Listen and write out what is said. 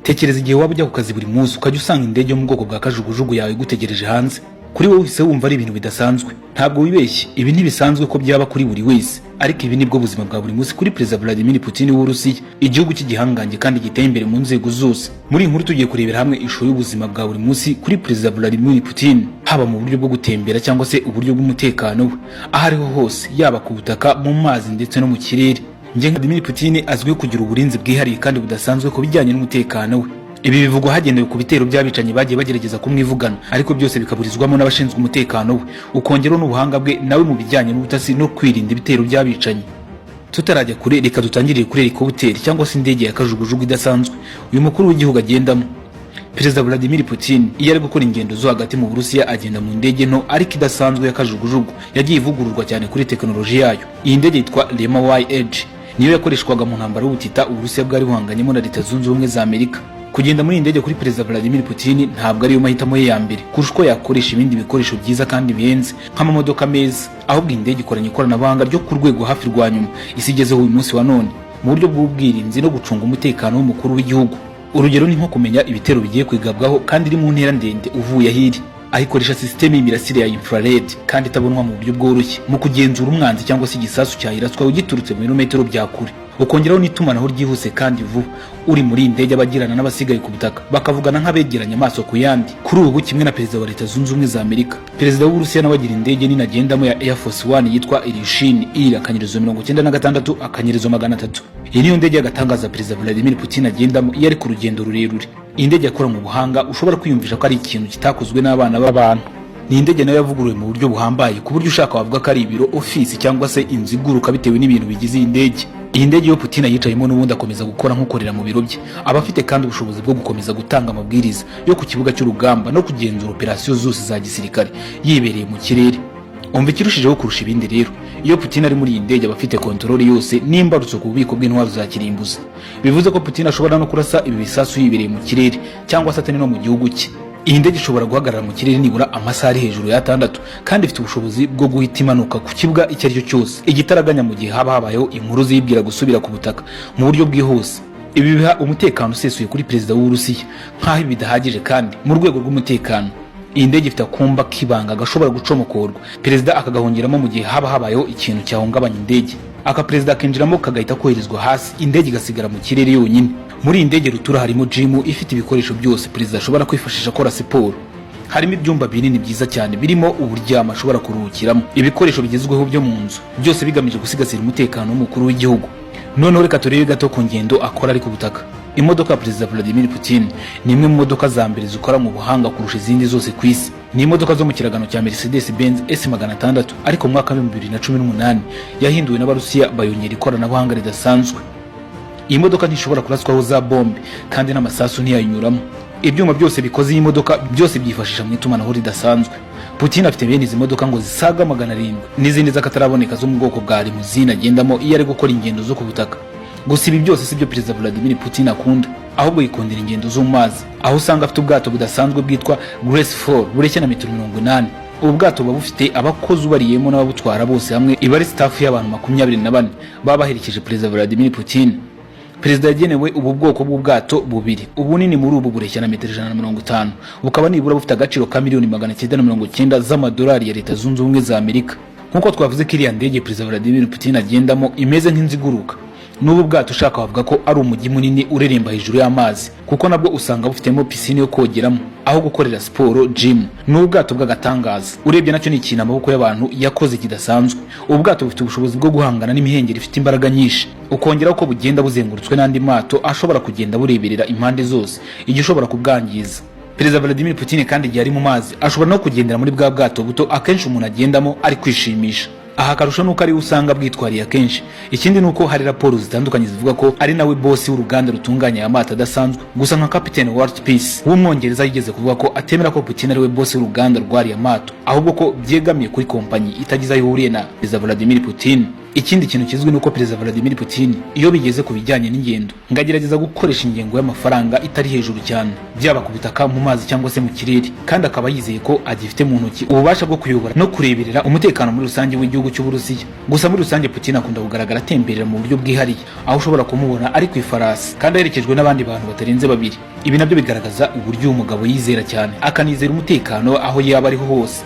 tekereza igihe waba ujya ku kazi buri munsi ukajya usanga indege yo mu bwoko bwa kajugujugu yawe igutegereje hanze. Kuri wowe uhise wumva ari ibintu bidasanzwe. Ntabwo wibeshye, ibi ntibisanzwe ko byaba kuri buri wese, ariko ibi nibwo buzima bwa buri munsi kuri Perezida Vladimir Putin w'Uburusiya, igihugu cy'igihangange kandi giteye imbere mu nzego zose. Muri iyi nkuru tugiye kurebera hamwe ishusho y'ubuzima bwa buri munsi kuri Perezida Vladimir Putin, haba mu buryo bwo gutembera cyangwa se uburyo bw'umutekano we, aho ariho hose, yaba ku butaka, mu mazi ndetse no mu kirere. Vladimir Putin azwiho kugira uburinzi bwihariye kandi budasanzwe ku bijyanye n'umutekano we. Ibi bivugwa hagendewe ku bitero by'abicanyi bagiye bagerageza kumwivugana, ariko byose bikaburizwamo n'abashinzwe umutekano we, ukongeraho n'ubuhanga bwe nawe mu bijyanye n'ubutasi no kwirinda ibitero by'abicanyi. Tutarajya kure, reka dutangirire kuri helikopteri cyangwa se indege ya kajugujugu idasanzwe uyu mukuru w'igihugu agendamo. Perezida Vladimir Putin iyo ari gukora ingendo zo hagati mu Burusiya agenda mu ndege nto ariko idasanzwe ya kajugujugu, yagiye ivugururwa cyane kuri tekinoloji yayo. Iyi ndege yitwa Lema Y-Edge, niyo yakoreshwaga mu ntambara y'ubutita Uburusiya bwari buhanganyemo na Leta Zunze Ubumwe za Amerika. Kugenda muri indege kuri Perezida Vladimir Putin ntabwo ariyo mahitamo ye ya mbere kurusha uko yakoresha ibindi bikoresho byiza kandi bihenze nk'amamodoka meza, ahubwo indege ikoranye ikoranabuhanga ryo ku rwego hafi rwa nyuma isi igezeho uyu munsi wa none mu buryo bw'ubwirinzi no gucunga umutekano w'umukuru w'igihugu. Urugero ni nko kumenya ibitero bigiye kwigabwaho kandi iri mu ntera ndende uvuye ahiri, aho ikoresha sisiteme y'imirasire ya infrared kandi itabonwa mu buryo bworoshye mu kugenzura umwanzi cyangwa se igisasu cyahiraswa ugiturutse mu birometero bya kure. Ukongeraho n'itumanaho ryihuse kandi vuba, uri muri indege abagirana n'abasigaye ku butaka bakavugana nk'abegeranye amaso ku yandi. Kuri ubu kimwe na Perezida wa Leta Zunze Ubumwe za Amerika, Perezida w'Uburusiya nawe agira indege nini agendamo ya Air Force One yitwa Ilyushin Ir-96-300. Iyi niyo ndege y'agatangaza Perezida Vladimir Putin agendamo iyo ari ku rugendo rurerure. Iyi ndege yakora mu buhanga ushobora kwiyumvisha ko ari ikintu kitakozwe n'abana b'abantu. Ni indege nayo yavuguruwe mu buryo buhambaye ku buryo ushaka wavuga ko ari ibiro, ofisi cyangwa se inzu iguruka bitewe n'ibintu bigize iyi ndege. Iyi ndege yo Putin yicayemo n'ubundi akomeza gukora nk'ukorera mu biro bye. Aba afite kandi ubushobozi bwo gukomeza gutanga amabwiriza yo ku kibuga cy'urugamba no kugenzura operasiyo zose za gisirikare yibereye mu kirere. Umva ikirushijeho kurusha ibindi rero, iyo Putin ari muri iyi ndege aba afite kontrole yose n'imbarutso ku bubiko bw'intwaro za kirimbuzi. Bivuze ko Putin ashobora no kurasa ibi bisasu yibereye mu kirere cyangwa se atari no mu gihugu cye. Iyi ndege ishobora guhagarara mu kirere nibura amasaha ari hejuru ya 6 kandi ifite ubushobozi bwo guhita imanuka ku kibuga icyo ari cyo cyose igitaraganya mu gihe haba habayeho inkuru zibwira gusubira ku butaka mu buryo bwihuse. Ibi biha umutekano usesuye kuri Perezida w'Uburusiya, nk'aho bidahagije kandi mu rwego rw'umutekano iyi ndege ifite akumba k'ibanga gashobora gucomokorwa Perezida akagahongeramo mu gihe haba habayeho ikintu cyahungabanya indege. Aka Perezida akinjiramo kagahita koherezwa hasi, indege igasigara mu kirere yonyine. Muri iyi ndege rutura harimo gym ifite ibikoresho byose Perezida ashobora kwifashisha akora siporo. Harimo ibyumba binini byiza cyane birimo uburyamo ashobora kuruhukiramo, ibikoresho bigezweho byo mu nzu, byose bigamije gusigasira umutekano w'umukuru w'igihugu. Noneho reka turebe gato ku ngendo akora ari ku butaka. Imodoka ya Perezida Vladimir Putin ni imwe mu modoka za mbere zikora mu buhanga kurusha izindi zose ku isi. Ni imodoka zo mu kiragano cya Mercedes-Benz S600, ariko mu mwaka wa 2018 yahinduwe n'Abarusiya bayongera ikoranabuhanga ridasanzwe. Iyi modoka ntishobora kuraswaho za bombe kandi n'amasasu ntiyayinyuramo. Ibyuma byose bikoze iyi modoka byose byifashisha mu itumanaho ridasanzwe. Putin afite bene izi modoka ngo zisaga 700 n'izindi z'akataraboneka zo mu bwoko bwa limousine agendamo iyo ari gukora ingendo zo ku butaka. Gusa ibi byose sibyo Perezida Vladimir Putin akunda, ahubwo yikundira ingendo zo mu mazi, aho usanga afite ubwato budasanzwe bwitwa Graceful bureshya na metero 80. Ubu bwato buba bufite abakozi ubariyemo n'ababutwara bose hamwe iba ari staff y'abantu 24 baba baherekeje Perezida Vladimir Putin. Perezida yagenewe ubu bwoko bw'ubwato bubiri, ubunini muri ubu bureshya na metero 150, bukaba nibura bufite agaciro ka $990 z'amadolari ya Leta Zunze Ubumwe za Amerika. Nkuko twavuze ko iriya ndege Perezida Vladimir Putin agendamo imeze nk'inziguruka. N'ubu bwato ushaka wavuga ko ari umujyi munini ureremba hejuru y'amazi, kuko nabwo usanga bufitemo pisine yo kogeramo, aho gukorera siporo gym. N'ubu bwato bw'agatangaza, urebye nacyo ni ikintu amaboko y'abantu yakoze kidasanzwe. Ubu bwato bufite ubushobozi bwo guhangana n'imihengeri ifite imbaraga nyinshi, ukongeraho ko bugenda buzengurutswe n'andi mato ashobora kugenda bureberera impande zose igihe ushobora kubwangiza. Perezida Vladimir Putin kandi igihe ari mu mazi ashobora no kugendera muri bwa bwato buto akenshi umuntu agendamo ari kwishimisha. Aha akarusho nuko ari usanga bwitwariye akenshi. Ikindi nuko hari raporo zitandukanye zivuga ko ari nawe boss w'uruganda rutunganya amato adasanzwe. Gusa nka Captain Walt Peace w'umwongereza yigeze kuvuga ko atemera ko Putin ari we boss w'uruganda rwari amato, ahubwo ko byegamiye kuri kompanyi itagize aho ihuriye na Perezida Vladimir Putin. Ikindi kintu kizwi nuko Perezida Vladimir Putin iyo bigeze ku bijyanye n'ingendo ngagerageza gukoresha ingengo y'amafaranga itari hejuru cyane, byaba ku butaka, mu mazi cyangwa se mu kirere, kandi akaba yizeye ko agifite mu ntoki ububasha bwo kuyobora no kureberera umutekano muri rusange w'igihugu cy'Uburusiya. Gusa muri rusange Putin akunda kugaragara atemberera mu buryo bwihariye, aho ushobora kumubona ari ku ifarasi kandi aherekejwe n'abandi bantu batarenze babiri. Ibi nabyo bigaragaza uburyo uyu mugabo yizera cyane, akanizera umutekano aho yaba ariho hose.